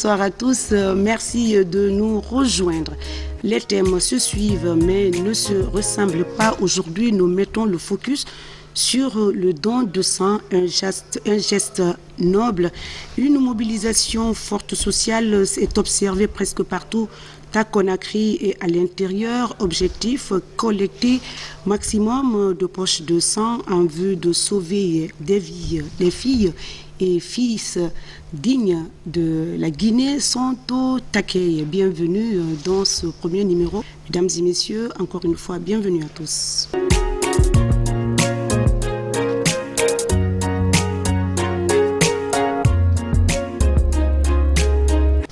Bonsoir à tous, merci de nous rejoindre. Les thèmes se suivent mais ne se ressemblent pas. Aujourd'hui, nous mettons le focus sur le don de sang, un geste noble. Une mobilisation forte sociale est observée presque partout à Conakry et à l'intérieur. Objectif, collecter maximum de poches de sang en vue de sauver des vies. Les filles et fils dignes de la Guinée sont au taquet. Bienvenue dans ce premier numéro. Mesdames et messieurs, encore une fois, bienvenue à tous.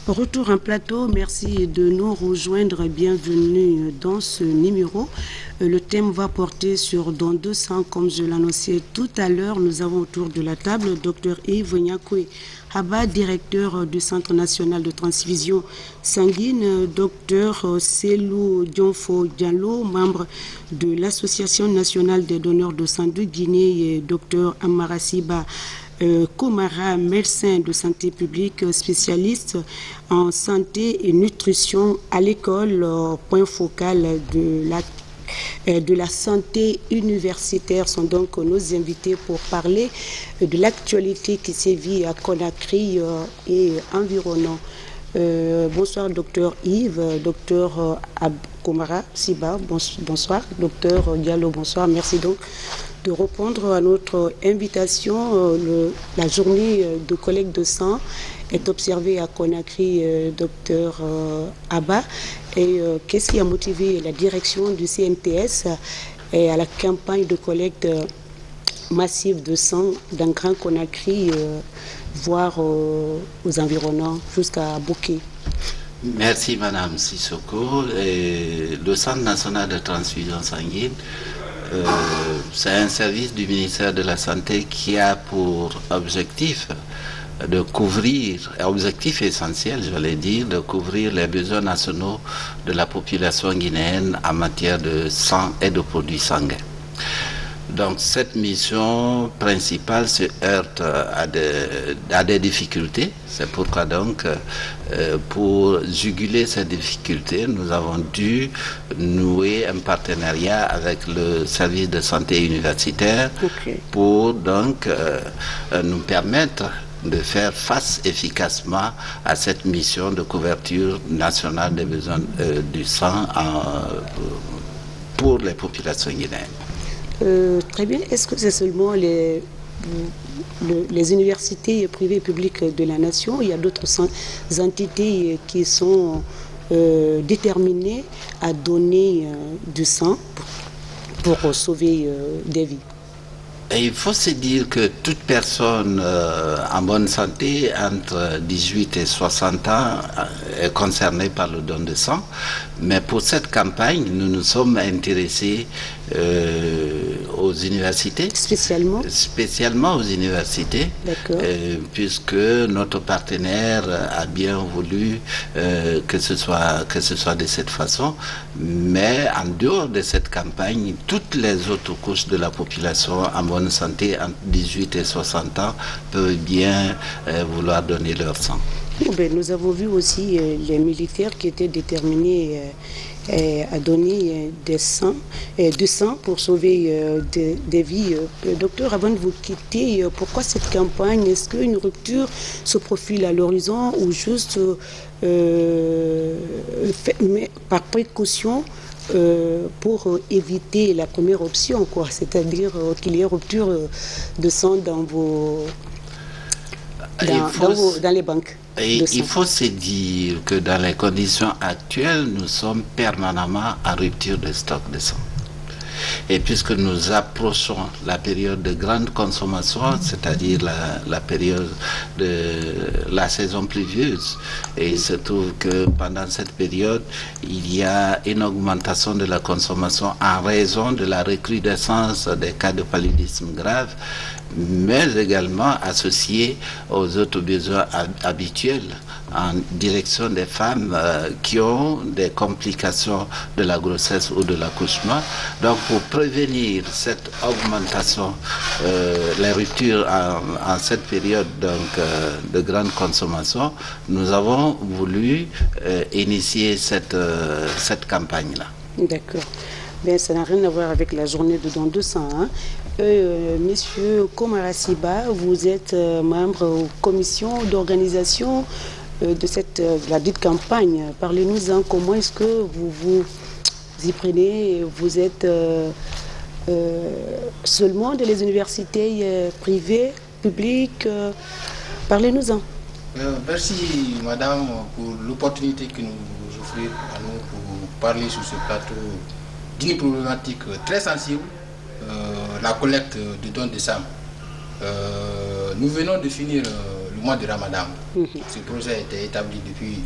Retour en plateau, merci de nous rejoindre, bienvenue dans ce numéro. Le thème va porter sur don de sang, comme je l'annonçais tout à l'heure. Nous avons autour de la table le Dr Yves Nyakwe Haba, directeur du Centre national de transfusion sanguine, Dr Selou Dionfo Diallo, membre de l'Association nationale des donneurs de sang de Guinée, et Dr Amara Siba Komara, médecin de santé publique, spécialiste en santé et nutrition à l'école, point focal de la santé universitaire, sont donc nos invités pour parler de l'actualité qui sévit à Conakry et environnant. Bonsoir docteur Yves, docteur Komara Siba, bonsoir, docteur Diallo, bonsoir, merci donc de répondre à notre invitation. La journée de collecte de sang est observée à Conakry, docteur Abba. Et qu'est-ce qui a motivé la direction du CNTS à la campagne de collecte massive de sang dans Grand Conakry, voire aux environnants, jusqu'à Bouquet? Merci Madame Sissoko. Le Centre national de transfusion sanguine, c'est un service du ministère de la Santé qui a pour objectif de couvrir, objectif essentiel, je vais dire, de couvrir les besoins nationaux de la population guinéenne en matière de sang et de produits sanguins. Donc cette mission principale se heurte à des difficultés. C'est pourquoi donc, pour juguler ces difficultés, nous avons dû nouer un partenariat avec le service de santé universitaire pour donc nous permettre de faire face efficacement à cette mission de couverture nationale des besoins du sang pour les populations guinéennes. Très bien. Est-ce que c'est seulement les universités privées et publiques de la nation? Il y a d'autres entités qui sont déterminées à donner du sang pour sauver des vies? Et il faut se dire que toute personne en bonne santé entre 18 et 60 ans est concernée par le don de sang. Mais pour cette campagne, nous nous sommes intéressés aux universités. Spécialement aux universités. Puisque notre partenaire a bien voulu que ce soit de cette façon. Mais en dehors de cette campagne, toutes les autres couches de la population en bonne santé entre 18 et 60 ans peuvent bien vouloir donner leur sang. Nous avons vu aussi les militaires qui étaient déterminés à donner du sang pour sauver des vies. Docteur, avant de vous quitter, pourquoi cette campagne? Est-ce qu'une rupture se profile à l'horizon ou juste par précaution pour éviter la première option, quoi, c'est-à-dire qu'il y ait rupture de sang dans les banques? Et il faut se dire que dans les conditions actuelles, nous sommes permanemment en rupture de stock de sang. Et puisque nous approchons la période de grande consommation, c'est-à-dire la période de la saison pluvieuse, et il se trouve que pendant cette période, il y a une augmentation de la consommation en raison de la recrudescence des cas de paludisme grave, mais également associé aux autres besoins habituels en direction des femmes qui ont des complications de la grossesse ou de l'accouchement. Donc pour prévenir cette augmentation, les ruptures en cette période de grande consommation, nous avons voulu initier cette campagne-là. D'accord. Ben, ça n'a rien à voir avec la journée de don de sang. Hein. Monsieur Komarasiba, vous êtes membre de la commission d'organisation de la dite campagne. Parlez-nous-en, comment est-ce que vous vous y prenez? Vous êtes seulement de les universités privées, publiques? Parlez-nous-en. Merci madame pour l'opportunité que nous offrez à nous pour parler sur ce plateau d'une problématique très sensible, la collecte de dons de sang. Nous venons de finir le mois de Ramadan. Ce projet a été établi depuis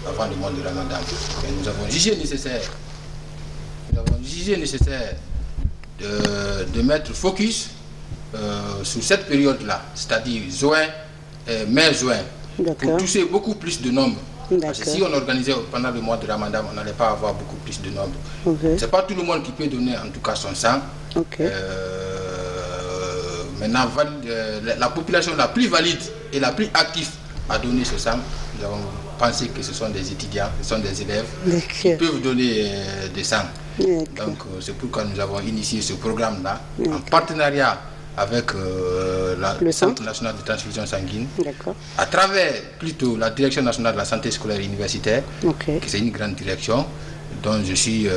avant le mois de Ramadan. Et nous avons jugé nécessaire de mettre focus sur cette période-là, c'est-à-dire mai-juin, pour toucher beaucoup plus de nombre. Parce que si on organisait pendant le mois de Ramadan, on n'allait pas avoir beaucoup plus de nombre. C'est pas tout le monde qui peut donner en tout cas son sang. Maintenant, la population la plus valide et la plus active à donner ce sang, nous avons pensé que ce sont des étudiants, ce sont des élèves qui peuvent donner des sang. Donc c'est pourquoi nous avons initié ce programme-là en partenariat avec le Centre national de transfusion sanguine, à travers plutôt la Direction nationale de la santé scolaire et universitaire, qui c'est une grande direction, dont je suis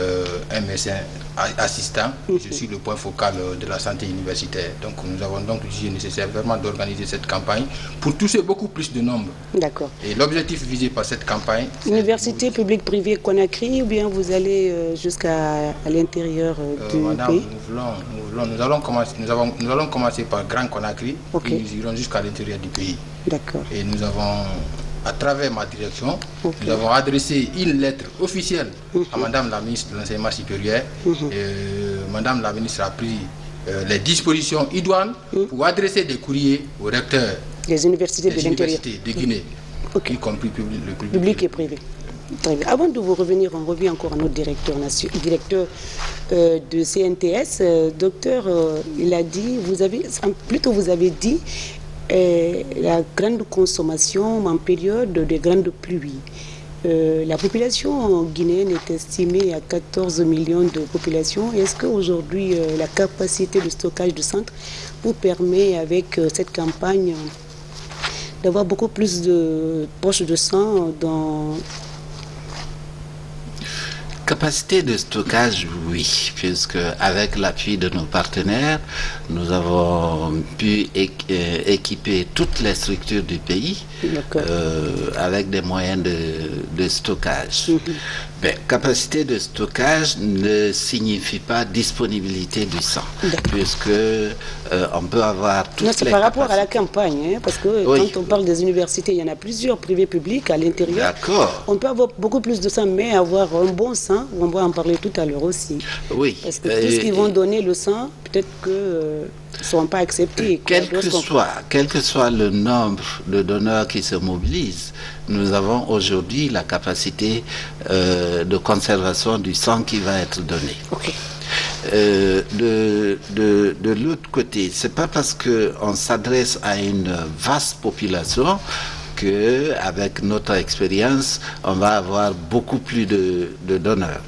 un médecin assistant, je suis le point focal de la santé universitaire. Donc nous avons donc jugé nécessaire vraiment d'organiser cette campagne pour toucher beaucoup plus de nombre. D'accord. Et l'objectif visé par cette campagne... Université publique privée Conakry, ou bien vous allez jusqu'à l'intérieur du pays? Nous allons commencer par Grand Conakry, puis nous irons jusqu'à l'intérieur du pays. D'accord. Et nous avons... À travers ma direction, nous avons adressé une lettre officielle à Madame la ministre de l'Enseignement supérieur. Madame la ministre a pris les dispositions idoines pour adresser des courriers aux recteurs des universités de Guinée, y compris le public et privé. Avant de vous revenir, on revient encore à notre directeur de CNTS. Docteur, il a dit, vous avez dit, la grande consommation en période de grandes pluies. La population guinéenne est estimée à 14 millions de population. Est-ce qu'aujourd'hui, la capacité de stockage du centre vous permet, avec cette campagne, d'avoir beaucoup plus de poches de sang dans... Capacité de stockage, oui, puisque avec l'appui de nos partenaires, nous avons pu équiper toutes les structures du pays avec des moyens de stockage. Mais capacité de stockage ne signifie pas disponibilité du sang, puisque on peut avoir toutes les c'est par rapport à la campagne, hein, parce que quand on parle des universités, il y en a plusieurs, privés, publics, à l'intérieur. On peut avoir beaucoup plus de sang, mais avoir un bon sang, on va en parler tout à l'heure aussi. Oui. Parce que tout ce qu'ils vont donner le sang, peut-être que ne seront pas acceptés. Quel que soit le nombre de donneurs qui se mobilisent, nous avons aujourd'hui la capacité de conservation du sang qui va être donné. De l'autre côté, c'est pas parce qu'on s'adresse à une vaste population qu'avec notre expérience, on va avoir beaucoup plus de donneurs.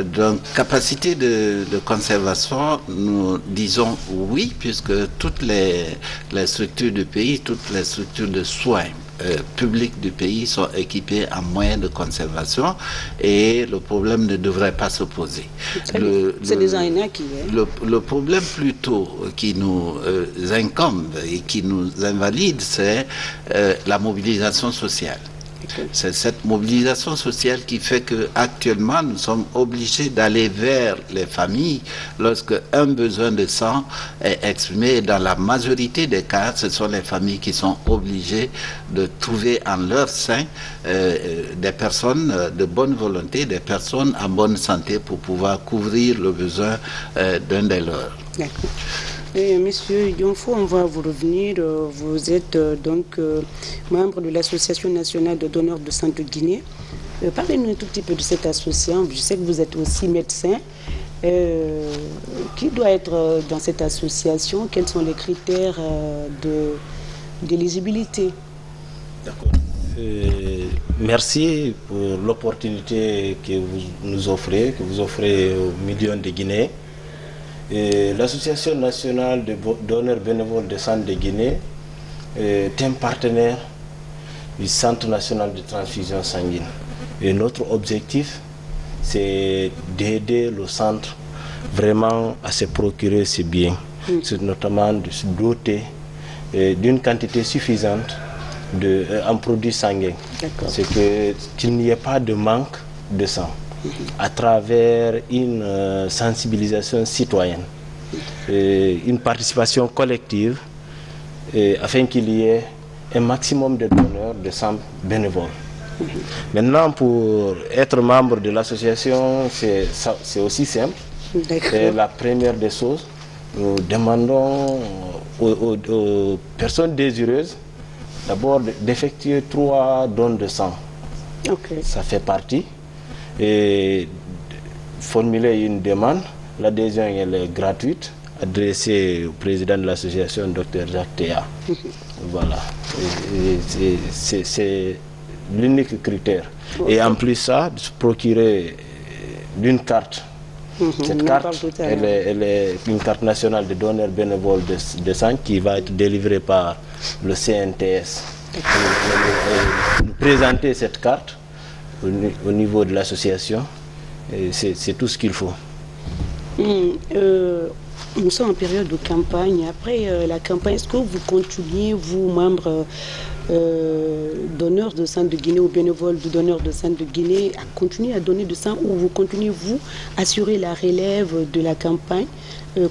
Donc, capacité de conservation, nous disons oui, puisque toutes les structures du pays, toutes les structures de soins publics du pays sont équipés en moyens de conservation et le problème ne devrait pas se poser. C'est déjà un acquis. Le problème plutôt qui nous incombe et qui nous invalide, c'est la mobilisation sociale. C'est cette mobilisation sociale qui fait qu'actuellement, nous sommes obligés d'aller vers les familles lorsque un besoin de sang est exprimé. Dans la majorité des cas, ce sont les familles qui sont obligées de trouver en leur sein des personnes de bonne volonté, des personnes en bonne santé pour pouvoir couvrir le besoin d'un des leurs. Monsieur Yonfo, on va vous revenir. Vous êtes membre de l'Association nationale de donneurs de sang de Guinée. Parlez-nous un tout petit peu de cette association. Je sais que vous êtes aussi médecin. Qui doit être dans cette association? Quels sont les critères d'éligibilité? D'accord. Merci pour l'opportunité que vous nous offrez, que vous offrez aux millions de Guinéens. L'Association nationale de donneurs bénévoles de sang de Guinée est un partenaire du Centre national de transfusion sanguine. Et notre objectif, c'est d'aider le centre vraiment à se procurer ces biens, notamment de se doter d'une quantité suffisante en produits sanguins. C'est qu'il n'y ait pas de manque de sang à travers une sensibilisation citoyenne, une participation collective afin qu'il y ait un maximum de donneurs de sang bénévoles. Maintenant, pour être membre de l'association, c'est aussi simple. C'est la première des choses. Nous demandons aux personnes désireuses d'abord d'effectuer 3 dons de sang. Ça fait partie. Et formuler une demande. L'adhésion elle est gratuite, adressée au président de l'association, Dr Jacques Théa. Voilà. C'est l'unique critère. Et en plus ça, de se procurer d'une carte. Cette carte, elle est une carte nationale de donneurs bénévoles de sang qui va être délivrée par le CNTS. Nous présenter cette carte au niveau de l'association, c'est tout ce qu'il faut. Nous sommes en période de campagne. Après la campagne, est-ce que vous continuez, vous, membres donneurs de sang de Guinée ou bénévoles de donneurs de sang de Guinée, à continuer à donner du sang, ou vous continuez, vous, assurer la relève de la campagne,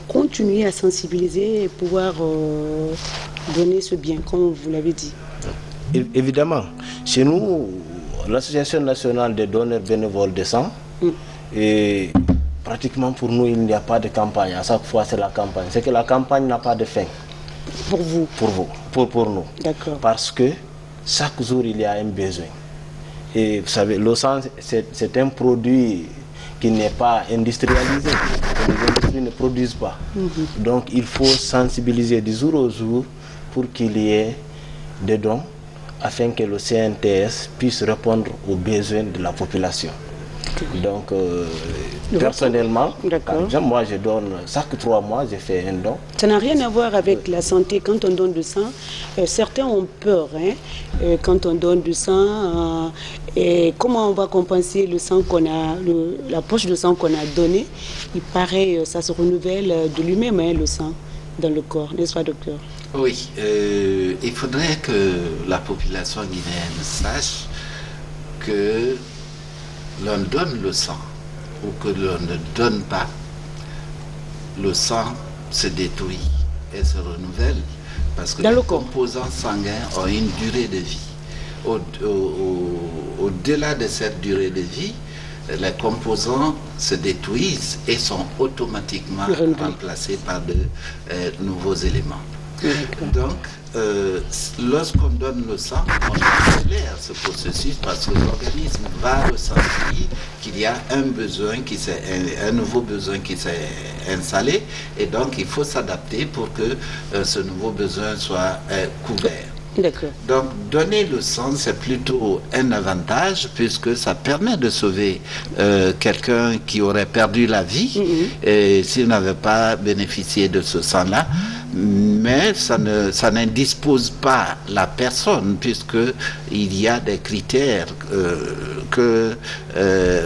continuer à sensibiliser et pouvoir donner ce bien, comme vous l'avez dit? Évidemment. Chez nous, l'Association nationale des donneurs bénévoles de sang, et pratiquement pour nous, il n'y a pas de campagne. À chaque fois, c'est la campagne. C'est que la campagne n'a pas de fin. Pour vous? Pour vous, pour nous. D'accord. Parce que chaque jour, il y a un besoin. Et vous savez, le sang, c'est un produit qui n'est pas industrialisé. Les industries ne produisent pas. Donc, il faut sensibiliser du jour au jour pour qu'il y ait des dons afin que le CNTS puisse répondre aux besoins de la population. Donc, personnellement, par exemple, moi je donne, chaque 3 mois, je fais un don. Ça n'a rien à voir avec la santé. Quand on donne du sang, certains ont peur. Quand on donne du sang, et comment on va compenser le sang qu'on a, la poche de sang qu'on a donnée? Il paraît, ça se renouvelle de lui-même, le sang dans le corps, n'est-ce pas, docteur? Oui, il faudrait que la population guinéenne sache que l'on donne le sang ou que l'on ne donne pas, le sang se détruit et se renouvelle parce que les composants sanguins ont une durée de vie. Au-delà de cette durée de vie, les composants se détruisent et sont automatiquement remplacés par de nouveaux éléments. Donc, lorsqu'on donne le sang, on accélère ce processus parce que l'organisme va ressentir qu'il y a un nouveau besoin qui s'est installé, et donc il faut s'adapter pour que ce nouveau besoin soit couvert. Donc donner le sang, c'est plutôt un avantage puisque ça permet de sauver quelqu'un qui aurait perdu la vie et s'il n'avait pas bénéficié de ce sang-là. Mais ça n'indispose pas la personne puisqu'il y a des critères que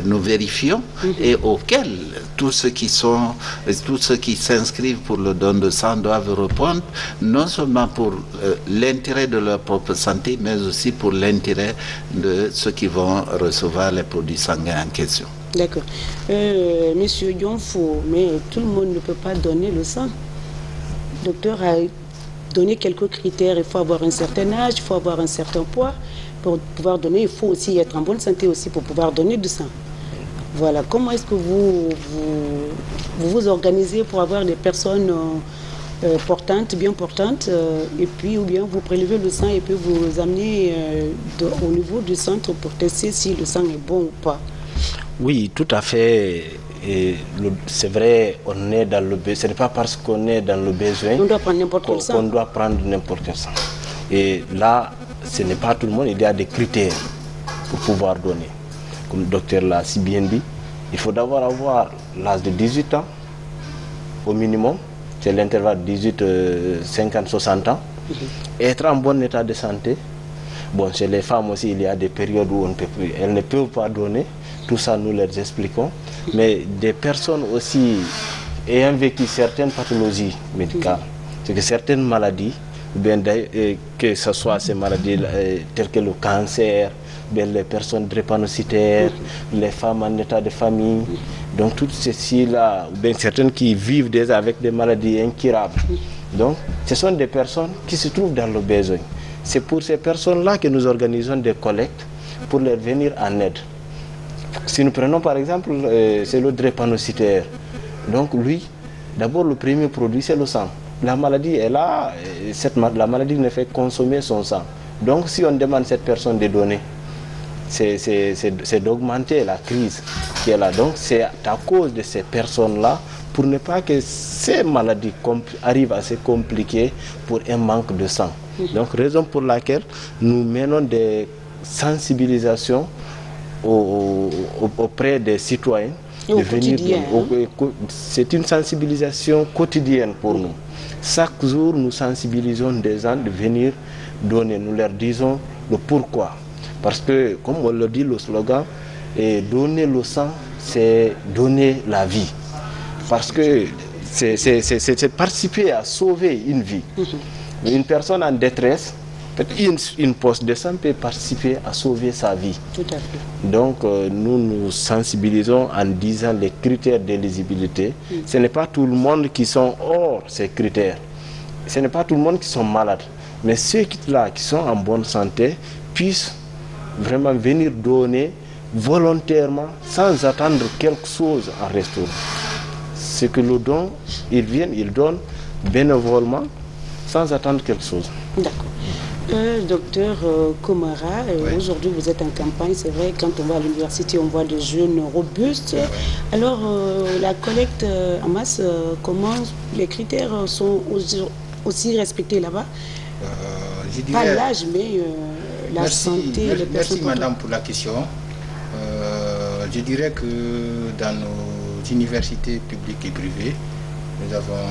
nous vérifions et auxquels tous ceux qui s'inscrivent pour le don de sang doivent répondre, non seulement pour l'intérêt de leur propre santé, mais aussi pour l'intérêt de ceux qui vont recevoir les produits sanguins en question. D'accord. Monsieur Yonfo, mais tout le monde ne peut pas donner le sang. Le docteur a donné quelques critères. Il faut avoir un certain âge, il faut avoir un certain poids pour pouvoir donner. Il faut aussi être en bonne santé aussi pour pouvoir donner du sang. Voilà. Comment est-ce que vous organisez pour avoir des personnes bien portante, et puis ou bien vous prélevez le sang et puis vous amenez au niveau du centre pour tester si le sang est bon ou pas. Oui, tout à fait. C'est vrai, on est dans le besoin. Ce n'est pas parce qu'on est dans le besoin qu'on doit prendre n'importe quel sang. Qu'on doit prendre n'importe quel sang. Et là, ce n'est pas tout le monde. Il y a des critères pour pouvoir donner. Comme le docteur l'a si bien dit, il faut d'abord avoir l'âge de 18 ans au minimum. C'est l'intervalle 18, 50, 60 ans. Être en bon état de santé. Bon, chez les femmes aussi, il y a des périodes où elles ne peuvent pas donner. Tout ça, nous leur expliquons. Mais des personnes aussi ayant vécu certaines pathologies médicales, c'est que certaines maladies, bien, que ce soit ces maladies telles que le cancer, bien, les personnes drépanocytaires, les femmes en état de famille, donc toutes ceci-là, bien certaines qui vivent déjà avec des maladies incurables. Donc, ce sont des personnes qui se trouvent dans le besoin. C'est pour ces personnes-là que nous organisons des collectes pour leur venir en aide. Si nous prenons par exemple, c'est le drépanocytaire. Donc lui, d'abord le premier produit c'est le sang. La maladie est là, la maladie ne fait consommer son sang. Donc si on demande à cette personne de donner, c'est d'augmenter la crise qui est là. Donc c'est à cause de ces personnes-là, pour ne pas que ces maladies arrivent à se compliquer pour un manque de sang. Donc raison pour laquelle nous menons des sensibilisations auprès des citoyens. C'est une sensibilisation quotidienne pour nous. Chaque jour, nous sensibilisons des gens de venir donner. Nous leur disons le pourquoi. Parce que, comme on le dit, le slogan, donner le sang, c'est donner la vie. Parce que c'est participer à sauver une vie. Une personne en détresse, une poche de sang peut participer à sauver sa vie. Tout à fait. Donc, nous nous sensibilisons en disant les critères d'éligibilité. Ce n'est pas tout le monde qui sont hors ces critères. Ce n'est pas tout le monde qui sont malades. Mais ceux-là qui sont en bonne santé puissent vraiment venir donner volontairement sans attendre quelque chose en retour. Ce que le don, ils viennent, ils donnent bénévolement sans attendre quelque chose. D'accord. Docteur Komara, aujourd'hui vous êtes en campagne, c'est vrai, quand on va à l'université, on voit des jeunes robustes. Alors, la collecte en masse, comment les critères sont aussi respectés là-bas? Pas l'âge, mais la santé. Merci madame pour la question. Je dirais que dans nos universités publiques et privées, nous avons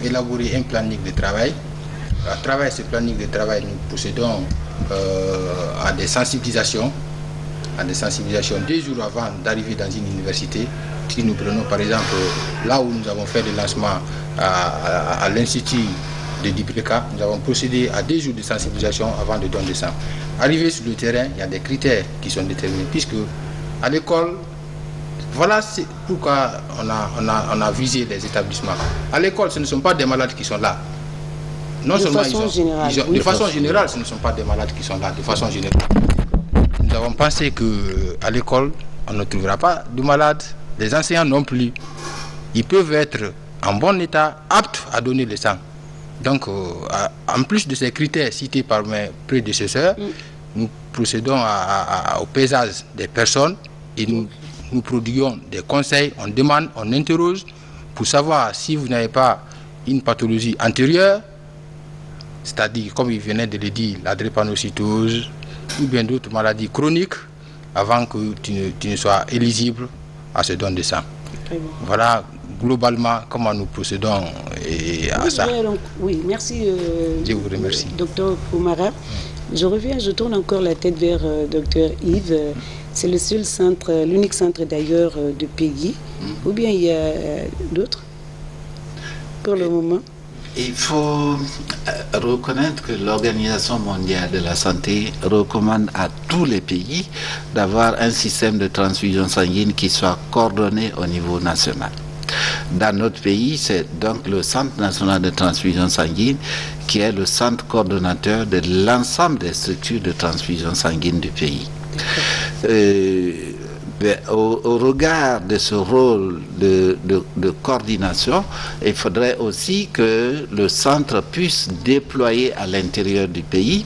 élaboré un planning de travail. À travers ce planning de travail, nous procédons à des sensibilisations 2 jours avant d'arriver dans une université. Si nous prenons par exemple là où nous avons fait le lancement à l'Institut de Dipleka, nous avons procédé à 2 jours de sensibilisation avant de donner le sang. Arrivé sur le terrain, il y a des critères qui sont déterminés, puisque à l'école, voilà pourquoi on a visé les établissements. À l'école, ce ne sont pas des malades qui sont là. Non seulement de façon générale, ce ne sont pas des malades qui sont là, de façon générale. Nous avons pensé qu'à l'école, on ne trouvera pas de malades, les enseignants non plus. Ils peuvent être en bon état, aptes à donner le sang. Donc, en plus de ces critères cités par mes prédécesseurs, nous procédons au pesage des personnes et nous prodiguons des conseils, on demande, on interroge pour savoir si vous n'avez pas une pathologie antérieure, c'est-à-dire, comme il venait de le dire, la drépanocytose ou bien d'autres maladies chroniques, avant que tu ne sois éligible à ce don de sang. Voilà globalement comment nous procédons à ça. Donc, oui, merci. Je vous remercie. Docteur Komara. Je tourne encore la tête vers docteur Yves. C'est le seul centre, l'unique centre d'ailleurs de pays. Ou bien il y a d'autres pour le moment? Il faut reconnaître que l'Organisation mondiale de la santé recommande à tous les pays d'avoir un système de transfusion sanguine qui soit coordonné au niveau national. Dans notre pays, c'est donc le Centre national de transfusion sanguine qui est le centre coordonnateur de l'ensemble des structures de transfusion sanguine du pays. Mais au regard de ce rôle de coordination, il faudrait aussi que le centre puisse déployer à l'intérieur du pays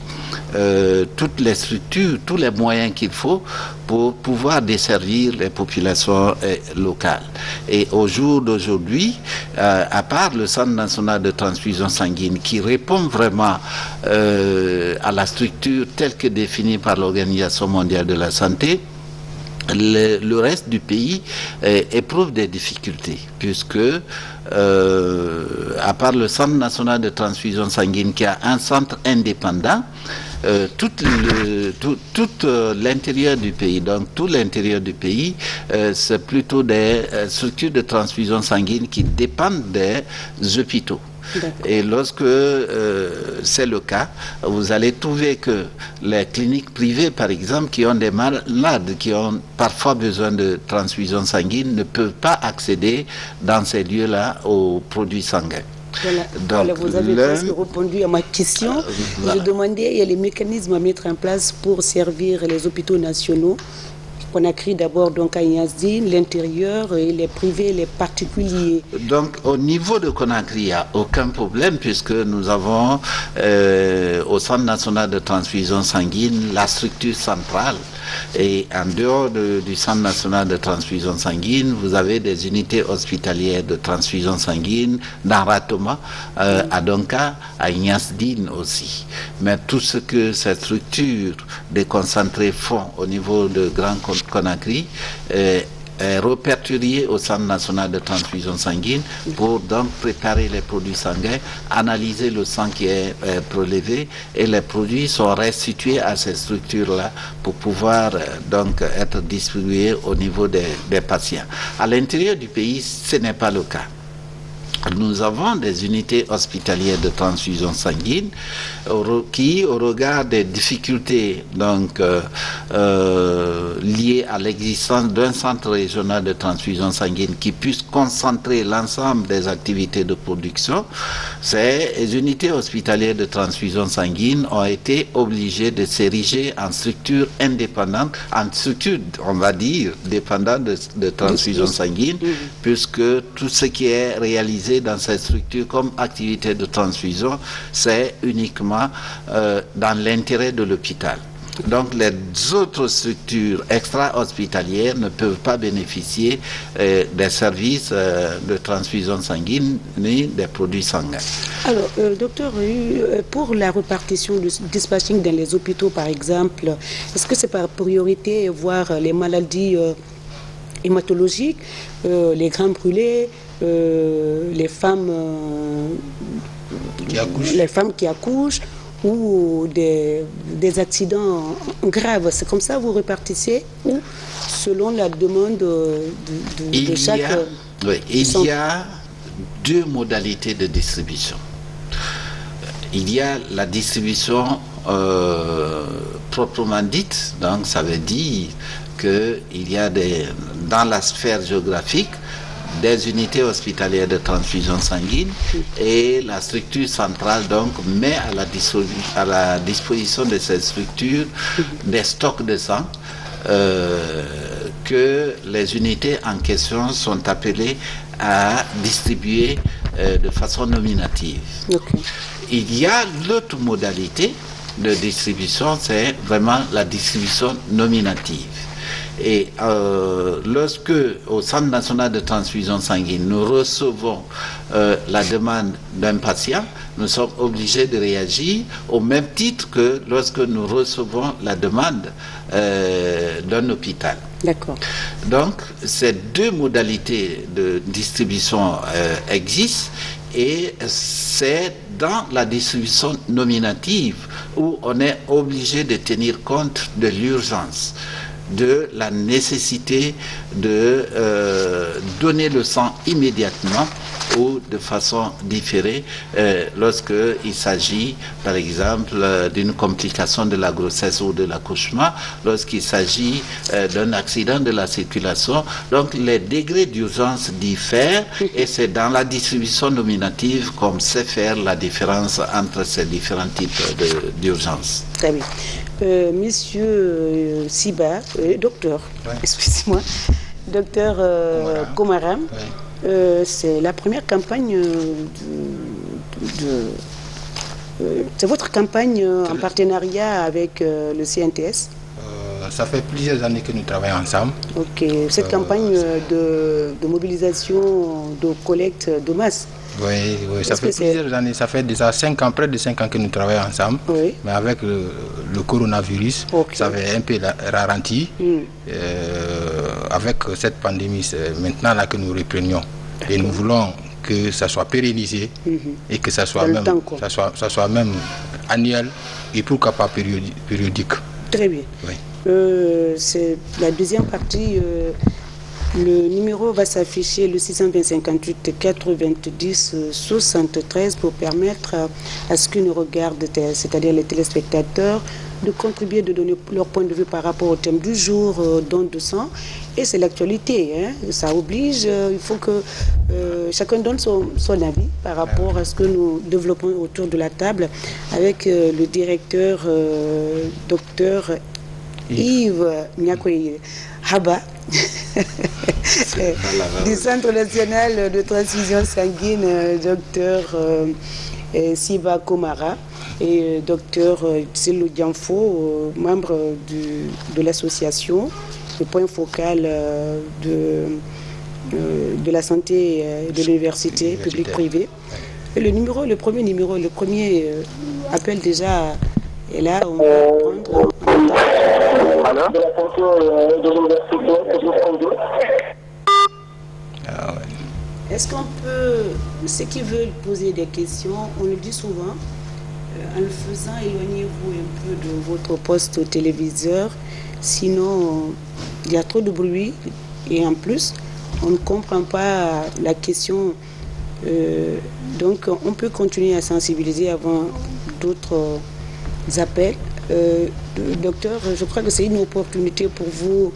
toutes les structures, tous les moyens qu'il faut pour pouvoir desservir les populations locales. Et au jour d'aujourd'hui, à part le Centre national de transfusion sanguine qui répond vraiment à la structure telle que définie par l'Organisation mondiale de la santé, le reste du pays éprouve des difficultés, puisque à part le Centre national de transfusion sanguine qui a un centre indépendant, tout l'intérieur du pays, donc tout l'intérieur du pays, c'est plutôt des structures de transfusion sanguine qui dépendent des hôpitaux. Et lorsque c'est le cas, vous allez trouver que les cliniques privées, par exemple, qui ont des malades qui ont parfois besoin de transfusion sanguine, ne peuvent pas accéder dans ces lieux-là aux produits sanguins. Voilà, vous avez presque répondu à ma question. Je demandais, il y a les mécanismes à mettre en place pour servir les hôpitaux nationaux. On a créé d'abord donc à Niassine, l'intérieur, et les privés, les particuliers. Donc au niveau de Conakry, il n'y a aucun problème puisque nous avons au Centre national de transfusion sanguine la structure centrale. Et en dehors du Centre national de transfusion sanguine, vous avez des unités hospitalières de transfusion sanguine dans Ratoma, à Donka, à Niassine aussi. Mais tout ce que ces structures déconcentrées font au niveau de Grand Conakry est répertorié au Centre national de transfusion sanguine pour donc préparer les produits sanguins, analyser le sang qui est prélevé et les produits sont restitués à ces structures-là pour pouvoir donc être distribués au niveau des patients. À l'intérieur du pays, ce n'est pas le cas. Nous avons des unités hospitalières de transfusion sanguine qui, au regard des difficultés donc, liées à l'existence d'un centre régional de transfusion sanguine qui puisse concentrer l'ensemble des activités de production, ces unités hospitalières de transfusion sanguine ont été obligées de s'ériger en structures indépendantes, en structures, on va dire, dépendantes de transfusion sanguine, puisque tout ce qui est réalisé dans ces structures comme activité de transfusion, c'est uniquement dans l'intérêt de l'hôpital. Donc les autres structures extra-hospitalières ne peuvent pas bénéficier des services de transfusion sanguine ni des produits sanguins. Alors, docteur, pour la répartition du dispatching dans les hôpitaux, par exemple, est-ce que c'est par priorité voir les maladies hématologiques, les grands brûlés, les femmes qui accouchent ou des accidents graves? C'est comme ça vous répartissez ou selon la demande de chaque... Il y a deux modalités de distribution. Il y a la distribution proprement dite, donc ça veut dire qu'il y a dans la sphère géographique des unités hospitalières de transfusion sanguine et la structure centrale donc met à la disposition de ces structures des stocks de sang que les unités en question sont appelées à distribuer de façon nominative. Il y a l'autre modalité de distribution, c'est vraiment la distribution nominative. Et lorsque, au Centre national de transfusion sanguine, nous recevons la demande d'un patient, nous sommes obligés de réagir au même titre que lorsque nous recevons la demande d'un hôpital. D'accord. Donc, ces deux modalités de distribution existent et c'est dans la distribution nominative où on est obligé de tenir compte de l'urgence, de la nécessité de donner le sang immédiatement ou de façon différée lorsqu'il s'agit par exemple d'une complication de la grossesse ou de l'accouchement, lorsqu'il s'agit d'un accident de la circulation. Donc les degrés d'urgence diffèrent et c'est dans la distribution nominative qu'on sait faire la différence entre ces différents types d'urgence. Très bien. Monsieur Siba, docteur, excusez-moi, docteur Komara, c'est la première campagne c'est votre campagne en partenariat avec le CNTS? Ça fait plusieurs années que nous travaillons ensemble. Ok, cette campagne de mobilisation, de collecte de masse. Oui, ça fait plusieurs années, ça fait déjà 5 ans, près de 5 ans que nous travaillons ensemble. Oui. Mais avec le coronavirus, ça avait un peu ralenti. Avec cette pandémie, c'est maintenant là que nous reprenions. Et nous voulons que ça soit pérennisé et que ça soit, ça soit même annuel et pourquoi pas périodique. Très bien. Oui. C'est la deuxième partie. Le numéro va s'afficher le 620 58 90 73 pour permettre à ceux qui nous regardent, c'est-à-dire les téléspectateurs, de contribuer, de donner leur point de vue par rapport au thème du jour, don de sang. Et c'est l'actualité, hein. Ça oblige, il faut que chacun donne son avis par rapport à ce que nous développons autour de la table avec le directeur, docteur Yves Nyakoye Haba du Centre national de transfusion sanguine, docteur Siba Komara et docteur Tselo Dianfo, membre de l'association, le point focal de la santé de l'université publique-privée. Et le premier appel déjà est là, on va prendre. De la santé de l'université. Est-ce qu'on peut, ceux qui veulent poser des questions, on le dit souvent, en le faisant, éloignez-vous un peu de votre poste téléviseur, sinon il y a trop de bruit et en plus, on ne comprend pas la question. Donc, on peut continuer à sensibiliser avant d'autres appels. Docteur, je crois que c'est une opportunité pour vous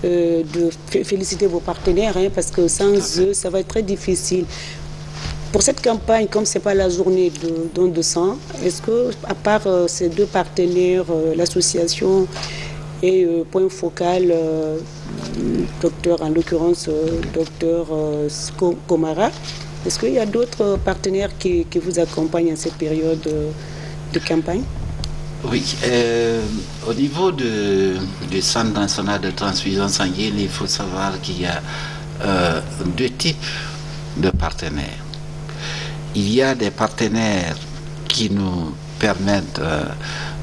de féliciter vos partenaires, hein, parce que sans eux, ça va être très difficile. Pour cette campagne, comme ce n'est pas la journée de don de sang, est-ce que, à part ces deux partenaires, l'association et point focal, docteur, en l'occurrence, docteur Komara, est-ce qu'il y a d'autres partenaires qui vous accompagnent en cette période de campagne? Oui, au niveau du Centre national de transfusion sanguine, il faut savoir qu'il y a deux types de partenaires. Il y a des partenaires qui nous permettent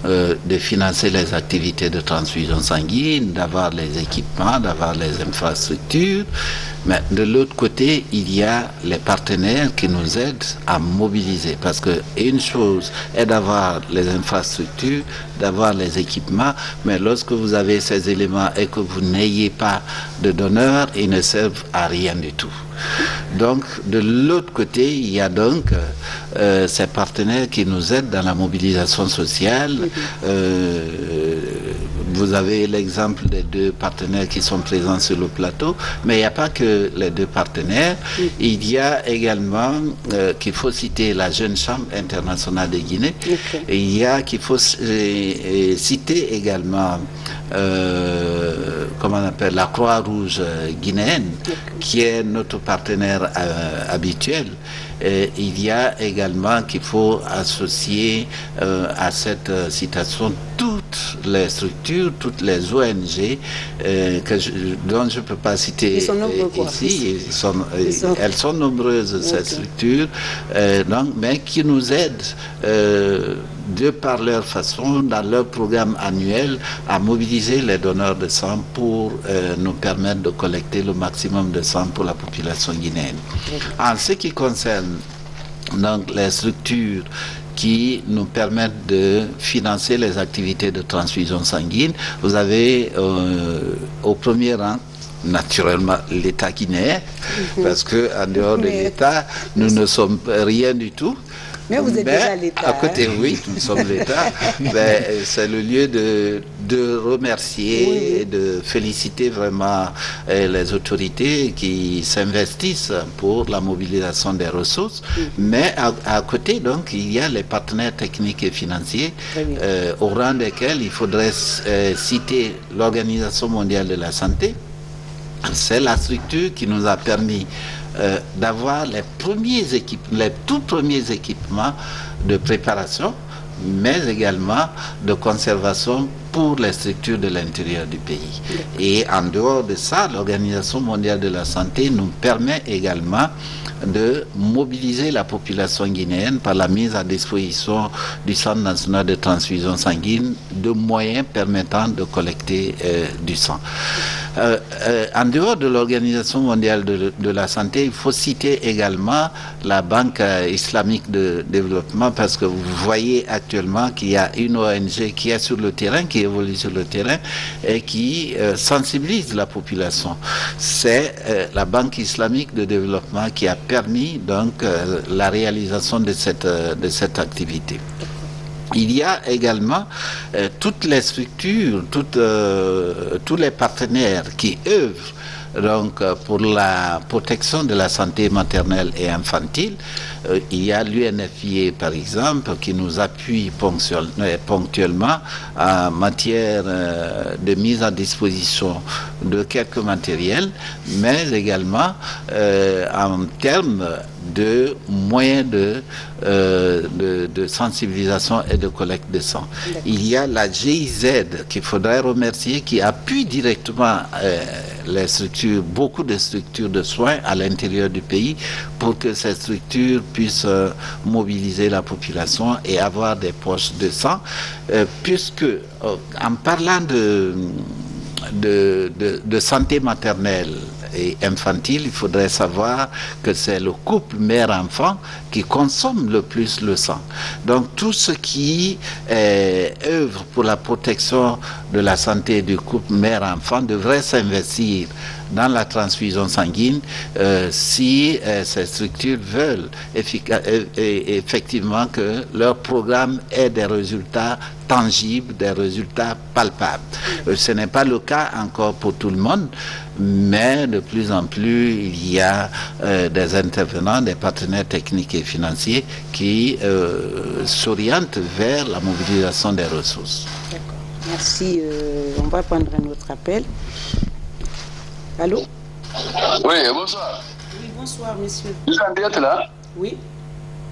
de financer les activités de transfusion sanguine, d'avoir les équipements, d'avoir les infrastructures. Mais de l'autre côté, il y a les partenaires qui nous aident à mobiliser. Parce qu'une chose est d'avoir les infrastructures, d'avoir les équipements, mais lorsque vous avez ces éléments et que vous n'ayez pas de donneurs, ils ne servent à rien du tout. Donc, de l'autre côté, il y a donc ces partenaires qui nous aident dans la mobilisation sociale. Vous avez l'exemple des deux partenaires qui sont présents sur le plateau, mais il n'y a pas que les deux partenaires. Il y a également, qu'il faut citer, la Jeune Chambre internationale de Guinée. Et il y a qu'il faut citer également comment on appelle, la Croix-Rouge guinéenne, qui est notre partenaire habituel. Et il y a également qu'il faut associer à cette citation toutes les structures, toutes les ONG dont je ne peux pas citer ici. Elles sont nombreuses, ces structures, donc, mais qui nous aident de par leur façon, dans leur programme annuel, à mobiliser les donneurs de sang pour nous permettre de collecter le maximum de sang pour la population guinéenne. En ce qui concerne donc les structures qui nous permettent de financer les activités de transfusion sanguine, vous avez au premier rang naturellement l'État guinéen, parce qu'en dehors de l'État, nous ne sommes rien du tout. Mais vous êtes déjà l'État. À côté, oui, nous sommes l'État. C'est le lieu de remercier et de féliciter vraiment les autorités qui s'investissent pour la mobilisation des ressources. Mais à côté, donc, il y a les partenaires techniques et financiers, au rang desquels il faudrait citer l'Organisation mondiale de la santé. C'est la structure qui nous a permis d'avoir les tout premiers équipements de préparation, mais également de conservation pour les structures de l'intérieur du pays. Et en dehors de ça, l'Organisation mondiale de la santé nous permet également de mobiliser la population guinéenne par la mise à disposition du Centre national de transfusion sanguine de moyens permettant de collecter du sang. En dehors de l'Organisation mondiale de la santé, il faut citer également la Banque islamique de développement, parce que vous voyez actuellement qu'il y a une ONG qui est sur le terrain, qui évolue sur le terrain et qui sensibilise la population. C'est la Banque islamique de développement qui a permis donc la réalisation de cette activité. Il y a également toutes les structures, tous les partenaires qui œuvrent donc pour la protection de la santé maternelle et infantile. Il y a l'UNFPA par exemple qui nous appuie ponctuellement en matière de mise à disposition de quelques matériels, mais également en termes de moyens de sensibilisation et de collecte de sang. Il y a la GIZ qu'il faudrait remercier, qui appuie directement les structures, beaucoup de structures de soins à l'intérieur du pays, pour que ces structures puissent mobiliser la population et avoir des poches de sang, puisque en parlant de santé maternelle et infantile, il faudrait savoir que c'est le couple mère-enfant qui consomme le plus le sang. Donc tout ce qui œuvre pour la protection de la santé du couple mère-enfant devrait s'investir dans la transfusion sanguine si ces structures veulent effectivement que leur programme ait des résultats tangibles, des résultats palpables. Ce n'est pas le cas encore pour tout le monde, mais de plus en plus, il y a des intervenants, des partenaires techniques et financiers qui s'orientent vers la mobilisation des ressources. D'accord. Merci. On va prendre un autre appel. Allô? Oui, bonsoir. Oui, bonsoir, monsieur. Vous êtes là? Oui.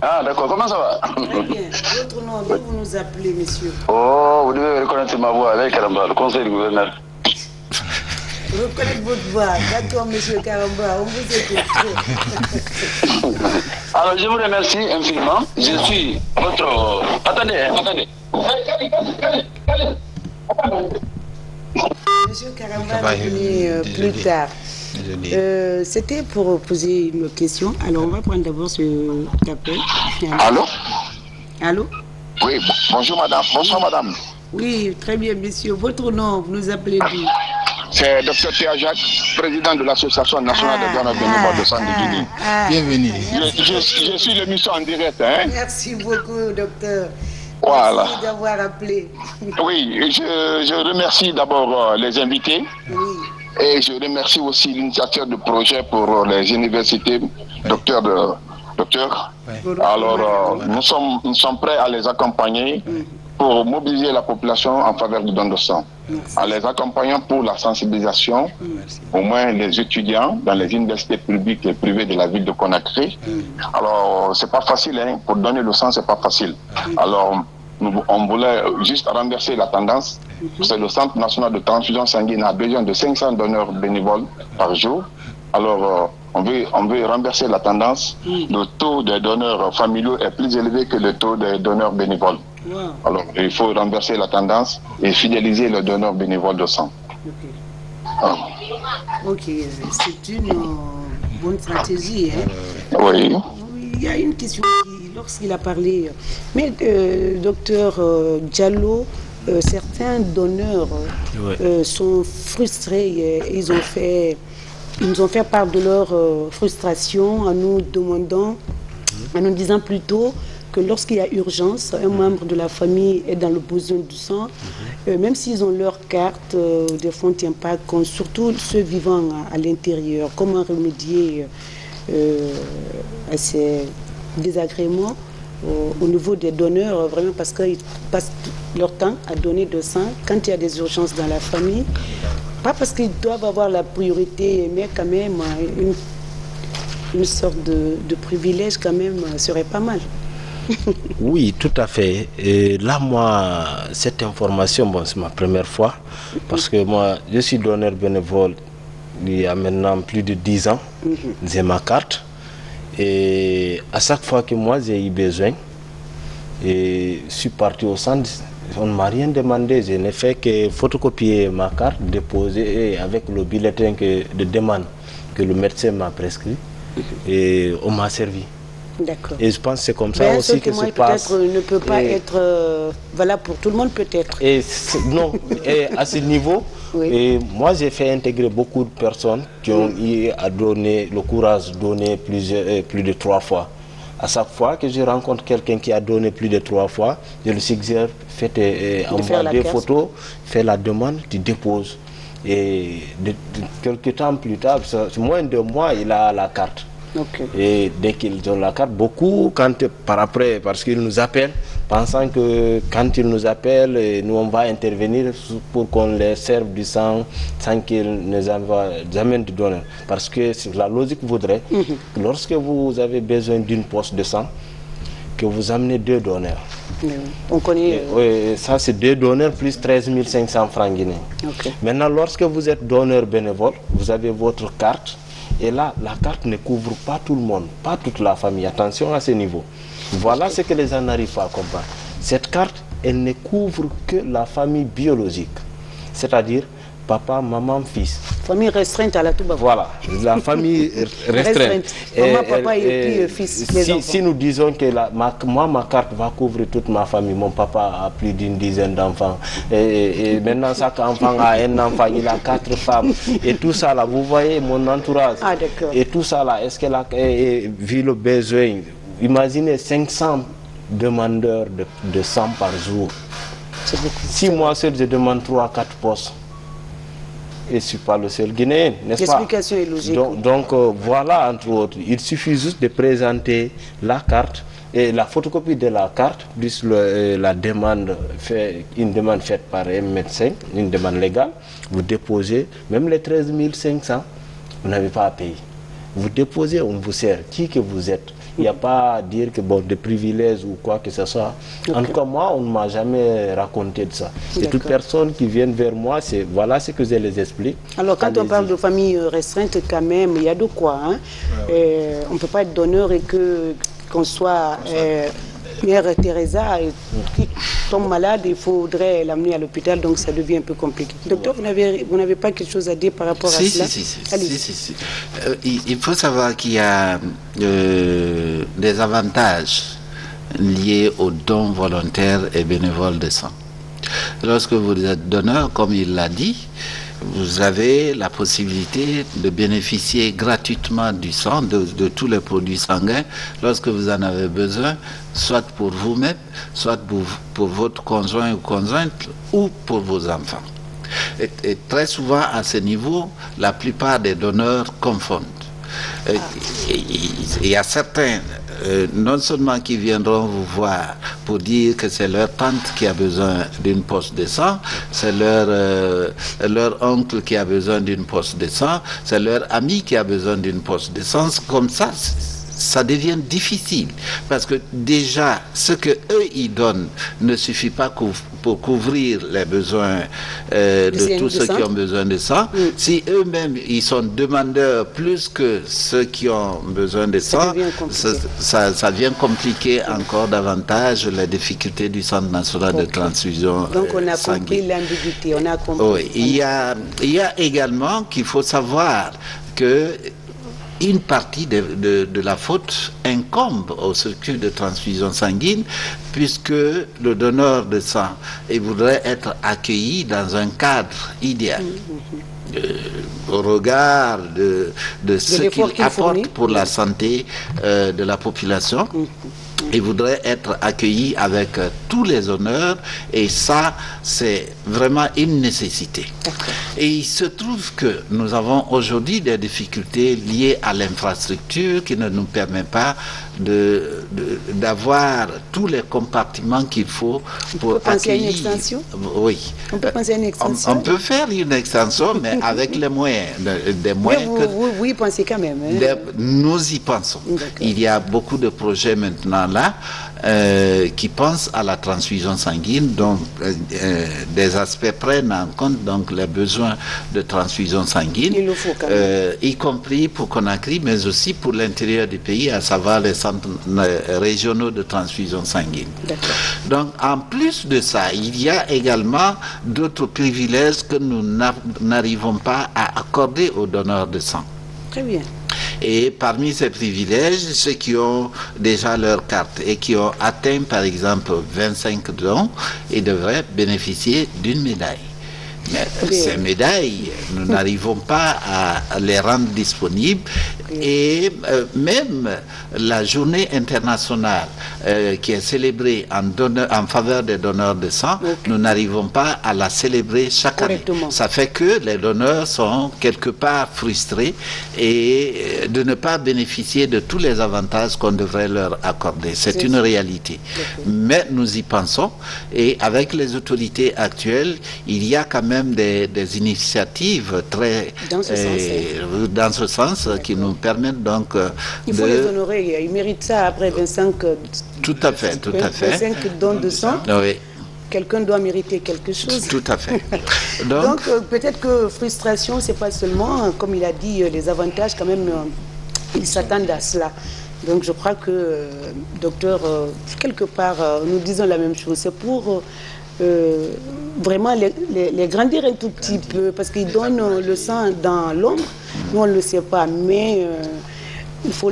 Ah, d'accord. Comment ça va? Très bien. Votre nom, d'où vous nous appelez, monsieur? Oh, vous devez reconnaître ma voix avec Karamba, le conseil du gouverneur. Reconnaître votre voix. D'accord, monsieur Karamba, on vous écoute. Alors, je vous remercie infiniment. Je suis votre... Attendez. Monsieur Karamba va venir plus tard. C'était pour poser une question. Alors, on va prendre d'abord ce appel. Allô? Allô? Oui, bonjour madame. Bonsoir madame. Oui, très bien, monsieur. Votre nom, vous nous appelez d'où? C'est Dr Théa Jacques, président de l'Association nationale des donneurs bénévoles de sang de Guinée. Bienvenue. Je suis l'émission en direct. Hein? Merci beaucoup, docteur. Voilà. Merci d'avoir appelé. Oui, je remercie d'abord les invités. Oui. Et je remercie aussi l'initiateur du projet pour les universités, docteur. Alors, nous sommes prêts à les accompagner pour mobiliser la population en faveur du don de sang. En les accompagnant pour la sensibilisation, au moins les étudiants dans les universités publiques et privées de la ville de Conakry. Alors, c'est pas facile, hein, pour donner le sang, c'est pas facile. Alors, on voulait juste renverser la tendance. C'est le Centre national de transfusion sanguine a besoin de 500 donneurs bénévoles par jour. Alors, on veut renverser la tendance. Le taux des donneurs familiaux est plus élevé que le taux des donneurs bénévoles. Wow. Alors, il faut renverser la tendance et fidéliser les donneurs bénévoles de sang. Ok, c'est une bonne stratégie. Hein? Oui. Il y a une question lorsqu'il a parlé. Mais docteur Diallo, certains donneurs sont frustrés. Ils nous ont fait part de leur frustration en nous demandant, en nous disant plutôt que lorsqu'il y a urgence, un membre de la famille est dans le besoin du sang, même s'ils ont leur carte, des fois on ne tient pas compte, surtout ceux vivant à l'intérieur. Comment remédier à ces désagréments au niveau des donneurs, vraiment parce qu'ils passent leur temps à donner de sang quand il y a des urgences dans la famille. Pas parce qu'ils doivent avoir la priorité, mais quand même une sorte de privilège quand même serait pas mal. Oui, tout à fait. Et là, moi, cette information, bon, c'est ma première fois, parce que moi, je suis donneur bénévole il y a maintenant plus de 10 ans. J'ai ma carte. Et à chaque fois que moi, j'ai eu besoin, et je suis parti au centre, on ne m'a rien demandé. Je n'ai fait que photocopier ma carte, déposer avec le bulletin de demande que le médecin m'a prescrit. Et on m'a servi. D'accord. Et je pense que c'est comme ça aussi que se passe. Peut-être ne peut pas être valable pour tout le monde, peut-être. Et non, et à ce niveau, oui. Et moi j'ai fait intégrer beaucoup de personnes qui ont eu à donner le courage de donner plus de 3 fois. À chaque fois que je rencontre quelqu'un qui a donné plus de 3 fois, je le suggère, envoie des photos, fais la demande, tu déposes. Et quelques temps plus tard, moins de mois, il a la carte. Okay. Et dès qu'ils ont la carte, beaucoup, parce qu'ils nous appellent, pensant que quand ils nous appellent, nous on va intervenir pour qu'on les serve du sang sans qu'ils nous envoient jamais de donneur. Parce que la logique voudrait que lorsque vous avez besoin d'une poche de sang, que vous amenez 2 donneurs. On connaît. Oui, ça c'est 2 donneurs plus 13 500 francs guinéens. Okay. Maintenant, lorsque vous êtes donneur bénévole, vous avez votre carte. Et là, la carte ne couvre pas tout le monde, pas toute la famille. Attention à ce niveau. Voilà ce que les gens n'arrivent pas à comprendre. Cette carte, elle ne couvre que la famille biologique. C'est-à-dire papa, maman, fils. Famille restreinte à la Touba. Voilà, la famille restreinte. Maman, papa et puis fils. Si nous disons que ma carte va couvrir toute ma famille, mon papa a plus d'une dizaine d'enfants, et maintenant chaque enfant a un enfant, il a 4 femmes, et tout ça là, vous voyez mon entourage, et tout ça là, est-ce qu'elle a vu le besoin? Imaginez 500 demandeurs de sang par jour. Si moi seul je demande 3 à 4 postes, et je ne suis pas le seul Guinéen, n'est-ce pas? L'explication est logique. Donc voilà, entre autres, il suffit juste de présenter la carte et la photocopie de la carte, plus la demande, une demande faite par un médecin, une demande légale. Vous déposez, même les 13 500, vous n'avez pas à payer. Vous déposez, on vous sert. Qui que vous êtes? Il n'y a pas à dire que bon, des privilèges ou quoi que ce soit. Okay. En tout cas, moi, on ne m'a jamais raconté de ça. Et toute personne qui vient vers moi, voilà ce que je les explique. Alors, quand on parle de famille restreinte, quand même, il y a de quoi. Hein? On ne peut pas être donneur et qu'on soit Mère Teresa qui tombe malade, il faudrait l'amener à l'hôpital, donc ça devient un peu compliqué. Docteur, vous n'avez pas quelque chose à dire par rapport à cela? Si. Il faut savoir qu'il y a des avantages liés aux dons volontaires et bénévoles de sang. Lorsque vous êtes donneur, comme il l'a dit, vous avez la possibilité de bénéficier gratuitement du sang, de tous les produits sanguins, lorsque vous en avez besoin, soit pour vous-même, soit pour votre conjoint ou conjointe, ou pour vos enfants. Et très souvent, à ce niveau, la plupart des donneurs confondent. Il y a certains, non seulement qui viendront vous voir pour dire que c'est leur tante qui a besoin d'une poche de sang, c'est leur oncle qui a besoin d'une poche de sang, c'est leur ami qui a besoin d'une poche de sang. Comme ça devient difficile parce que déjà ce que eux ils donnent ne suffit pas pour couvrir les besoins de tous ceux qui ont besoin de sang. Si eux-mêmes ils sont demandeurs plus que ceux qui ont besoin de sang, ça devient compliqué encore davantage les difficultés du Centre national de transfusion. Donc on a compris l'ambiguïté, on a compris. Oui, il y a également qu'il faut savoir que une partie de la faute incombe au circuit de transfusion sanguine puisque le donneur de sang voudrait être accueilli dans un cadre idéal. Au regard de ce qu'il apporte pour la santé de la population. Ils voudraient être accueillis avec tous les honneurs, et ça, c'est vraiment une nécessité. Et il se trouve que nous avons aujourd'hui des difficultés liées à l'infrastructure qui ne nous permet pas d'avoir tous les compartiments qu'il faut pour accueillir. On peut penser à une extension? Oui. On peut penser à une extension? On peut faire une extension, mais avec les moyens. Des moyens vous y pensez quand même. Hein? Nous y pensons. Il y a beaucoup de projets maintenant là qui pensent à la transfusion sanguine, donc des aspects prennent en compte donc les besoins de transfusion sanguine, il le faut quand même. y compris pour Conakry, mais aussi pour l'intérieur du pays, à savoir les centres régionaux de transfusion sanguine. Donc en plus de ça, il y a également d'autres privilèges que nous n'arrivons pas à accorder aux donneurs de sang. Très bien. Et parmi ces privilèges, ceux qui ont déjà leur carte et qui ont atteint par exemple 25 dons, ils devraient bénéficier d'une médaille. Mais ces médailles, nous n'arrivons pas à les rendre disponibles, et même la journée internationale qui est célébrée en faveur des donneurs de sang, nous n'arrivons pas à la célébrer chaque année. Ça fait que les donneurs sont quelque part frustrés et de ne pas bénéficier de tous les avantages qu'on devrait leur accorder. C'est une réalité. Mais nous y pensons, et avec les autorités actuelles, il y a quand même des initiatives très dans ce sens qui nous permettent donc il faut les honorer, ils méritent ça après 25 tout à fait 25 dons de sang. Oui. Quelqu'un doit mériter quelque chose. Tout à fait. Donc peut-être que frustration, c'est pas seulement, comme il a dit, les avantages quand même, ils s'attendent à cela. Donc je crois que, docteur, quelque part, nous disons la même chose. C'est pour vraiment les grandir un tout petit peu, parce qu'ils donnent le sang dans l'ombre. Nous, on ne le sait pas, mais il faut